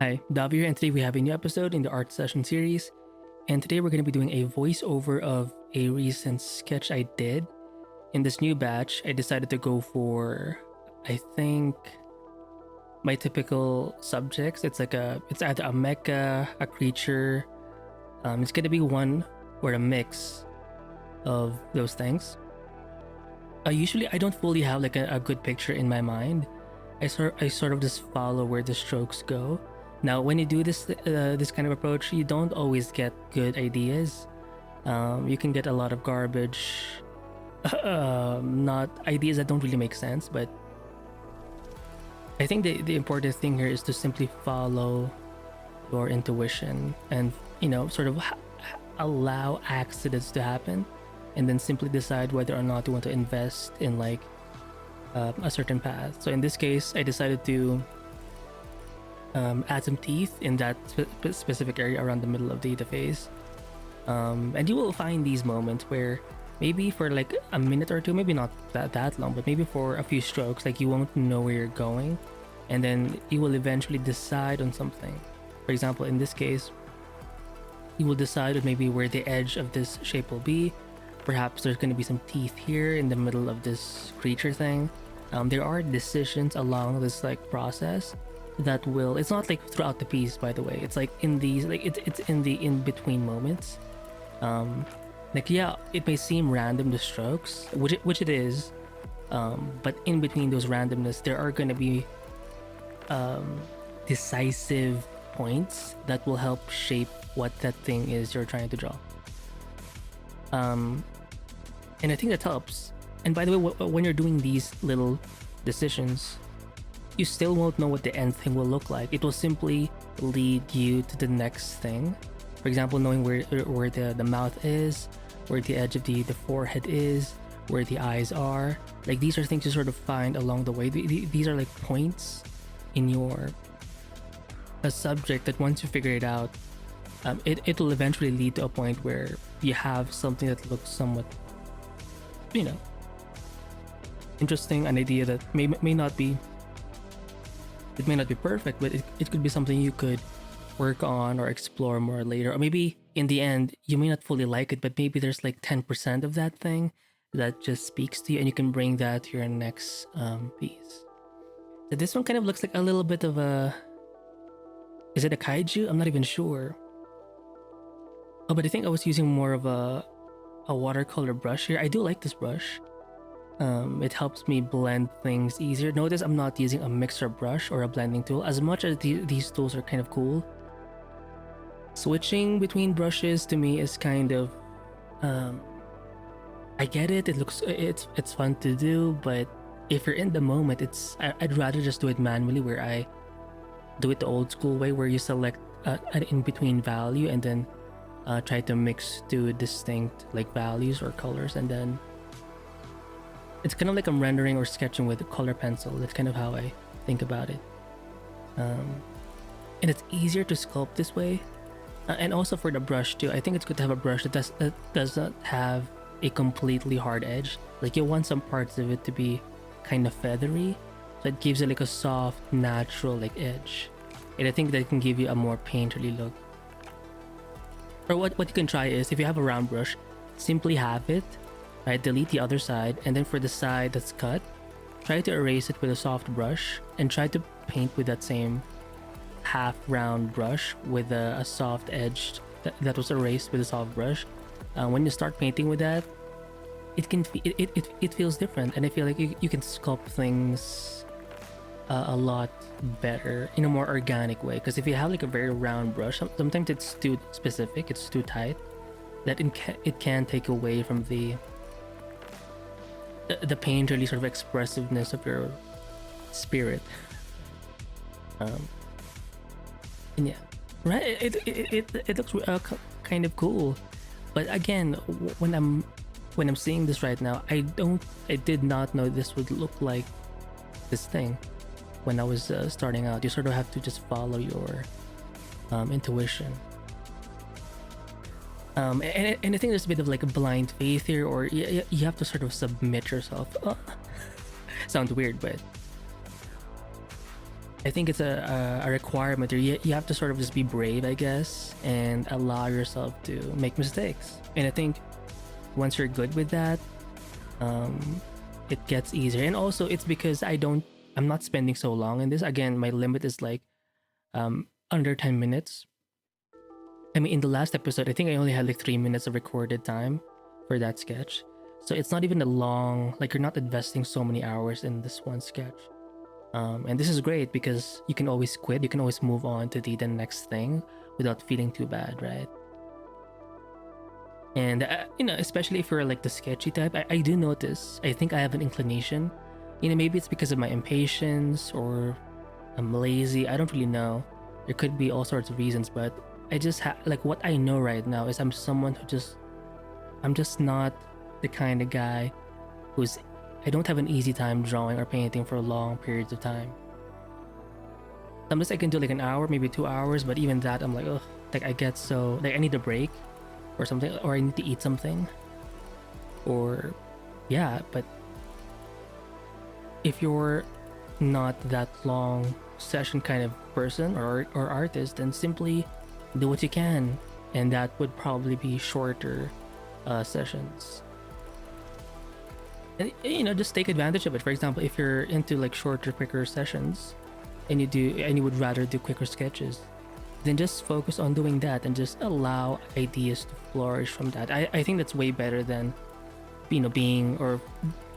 Hi, Davi here, and today we have a new episode in the art session series. And today we're going to be doing a voiceover of a recent sketch I did. In this new batch, I decided to go for, I think, my typical subjects. It's either a mecha, a creature. It's going to be one or a mix of those things. Usually, I don't fully have like a good picture in my mind. I sort of just follow where the strokes go. Now, when you do this kind of approach, you don't always get good ideas. You can get a lot of garbage, not ideas that don't really make sense. But I think the important thing here is to simply follow your intuition and sort of allow accidents to happen, and then simply decide whether or not you want to invest in like a certain path. So in this case, I decided to add some teeth in that specific area around the middle of the face. And you will find these moments where maybe for like a minute or two, maybe not that long, but maybe for a few strokes, like you won't know where you're going, and then you will eventually decide on something. For example, in this case, you will decide on maybe where the edge of this shape will be. Perhaps there's going to be some teeth here in the middle of this creature thing. There are decisions along this like process that will, it's not like throughout the piece, by the way. It's like in these, like it's in the in-between moments. Like, yeah, it may seem random, the strokes, which it is, but in between those randomness, there are going to be decisive points that will help shape what that thing is you're trying to draw. And I think that helps. And by the way, when you're doing these little decisions, you still won't know what the end thing will look like. It will simply lead you to the next thing. For example, knowing where the mouth is, where the edge of the forehead is, where the eyes are. Like, these are things you sort of find along the way. These are like points in your subject that once you figure it out, it will eventually lead to a point where you have something that looks somewhat, interesting, an idea that may not be, it may not be perfect, but it could be something you could work on or explore more later. Or maybe in the end, you may not fully like it, but maybe there's like 10% of that thing that just speaks to you, and you can bring that to your next piece. So this one kind of looks like a little bit of a, is it a kaiju? I'm not even sure. Oh, but I think I was using more of a watercolor brush here. I do like this brush. It helps me blend things easier. Notice I'm not using a mixer brush or a blending tool. As much as these tools are kind of cool, switching between brushes to me is kind of, I get it. It's fun to do, but if you're in the moment, I'd rather just do it manually, where I do it the old school way, where you select an in-between value and then try to mix two distinct like values or colors, and then it's kind of like I'm rendering or sketching with a color pencil. That's kind of how I think about it. And it's easier to sculpt this way. And also for the brush too, I think it's good to have a brush that does not have a completely hard edge. Like, you want some parts of it to be kind of feathery, so it gives it like a soft, natural like edge. And I think that can give you a more painterly look. Or what you can try is, if you have a round brush, simply have it, right, delete the other side, and then for the side that's cut, try to erase it with a soft brush, and try to paint with that same half round brush with a soft edge that was erased with a soft brush. When you start painting with that, it feels different, and I feel like you can sculpt things a lot better in a more organic way. Because if you have like a very round brush, sometimes it's too specific, it's too tight, that it can take away from the painterly sort of expressiveness of your spirit. And yeah, right, it looks kind of cool. But again, when I'm seeing this right now, I did not know this would look like this thing when I was starting out. You sort of have to just follow your intuition. And I think there's a bit of like a blind faith here, or you have to sort of submit yourself. Sounds weird, but I think it's a requirement, or you have to sort of just be brave, I guess, and allow yourself to make mistakes. And I think once you're good with that, it gets easier. And also, it's because I'm not spending so long in this. Again, my limit is like under 10 minutes. I mean, in the last episode, I think I only had like 3 minutes of recorded time for that sketch. So it's not even a long, like, you're not investing so many hours in this one sketch. And this is great because you can always quit. You can always move on to the next thing without feeling too bad, right? And, especially if you're like the sketchy type, I do notice, I think I have an inclination. Maybe it's because of my impatience or I'm lazy. I don't really know. There could be all sorts of reasons, but I just like what I know right now is I'm someone who I'm just not the kind of guy I don't have an easy time drawing or painting for long periods of time. Sometimes I can do like an hour, maybe 2 hours, but even that I'm like, oh, like I get so like I need a break or something, or I need to eat something, or yeah. But if you're not that long session kind of person or artist, then simply do what you can, and that would probably be shorter sessions. And just take advantage of it. For example, if you're into like shorter, quicker sessions, and you would rather do quicker sketches, then just focus on doing that and just allow ideas to flourish from that. I think that's way better than being or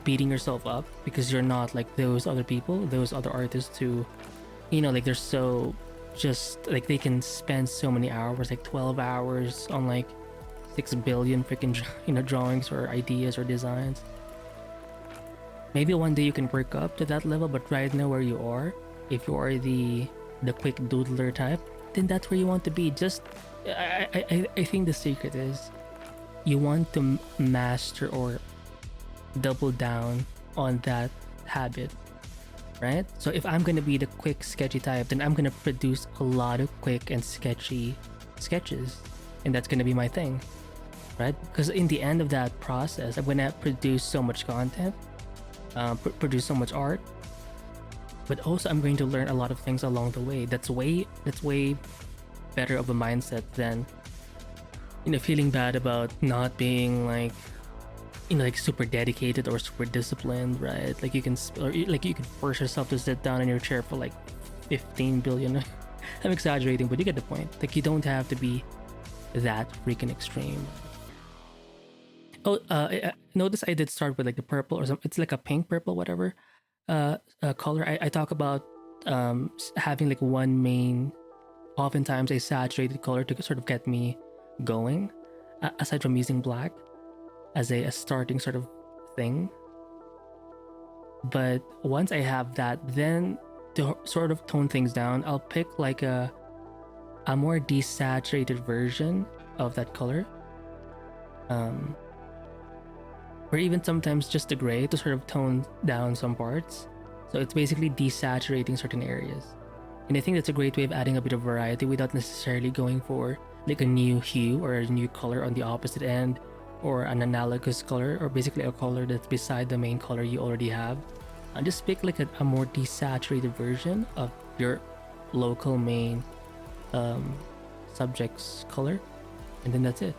beating yourself up because you're not like those other people, those other artists who like they're so just like they can spend so many hours, like 12 hours on like 6 billion freaking drawings or ideas or designs. Maybe one day you can work up to that level, but right now where you are, if you are the quick doodler type, then that's where you want to be. Just I think the secret is you want to master or double down on that habit, right? So if I'm gonna be the quick sketchy type, then I'm gonna produce a lot of quick and sketchy sketches, and that's gonna be my thing, right? Because in the end of that process, I'm gonna produce so much content, produce so much art, but also I'm going to learn a lot of things along the way. That's way better of a mindset than feeling bad about not being like like super dedicated or super disciplined, right? Like you can force yourself to sit down in your chair for like 15 billion. I'm exaggerating, but you get the point. Like you don't have to be that freaking extreme. Oh, notice I did start with like the purple or something. It's like a pink, purple, whatever color. I talk about having like one main, oftentimes a saturated color to sort of get me going, aside from using black as a starting sort of thing. But once I have that, then to sort of tone things down, I'll pick like a more desaturated version of that color. Or even sometimes just the gray to sort of tone down some parts. So it's basically desaturating certain areas. And I think that's a great way of adding a bit of variety without necessarily going for like a new hue or a new color on the opposite end, or an analogous color, or basically a color that's beside the main color you already have. And just pick like a more desaturated version of your local main subject's color, and then that's it.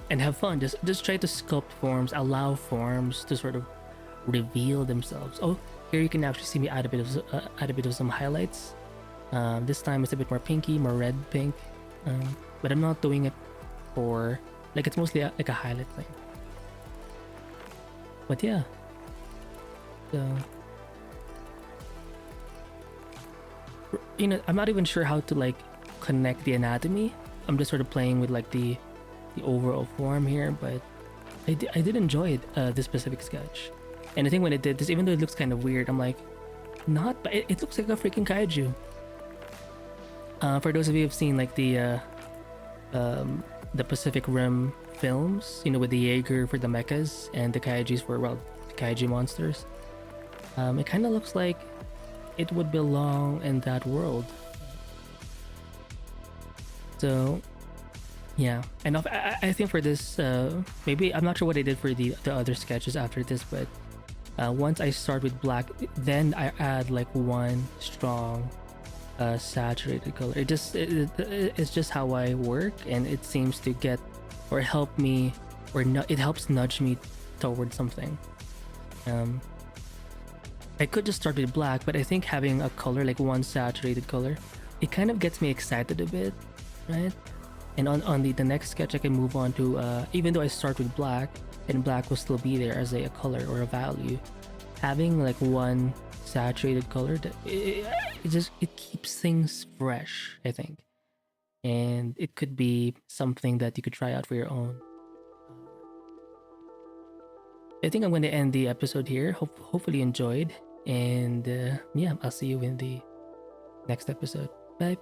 And have fun. Just try to sculpt forms, allow forms to sort of reveal themselves. Oh, here you can actually see me add a bit of some highlights. This time it's a bit more pinky, more red pink, but I'm not doing it for like, it's mostly like a highlight thing. But yeah, so I'm not even sure how to like connect the anatomy. I'm just sort of playing with like the overall form here, but I did enjoy it, this specific sketch. And I think when it did this, even though it looks kind of weird, I'm like, but it looks like a freaking kaiju. For those of you who've seen like the Pacific Rim films, with the Jaeger for the mechas and the kaijus for, well, the kaiju monsters, it kind of looks like it would belong in that world. So yeah, and I think for this, maybe I'm not sure what I did for the other sketches after this, but Once I start with black, then I add like one strong saturated color. It's just how I work, and it seems to get or help me, or it helps nudge me towards something. I could just start with black, but I think having a color, like one saturated color, it kind of gets me excited a bit, right? And on the next sketch, I can move on to, even though I start with black, and black will still be there as a color or a value, having like one saturated color, it keeps things fresh, I think. And it could be something that you could try out for your own. I think I'm going to end the episode here. Hopefully you enjoyed. And yeah, I'll see you in the next episode. Bye.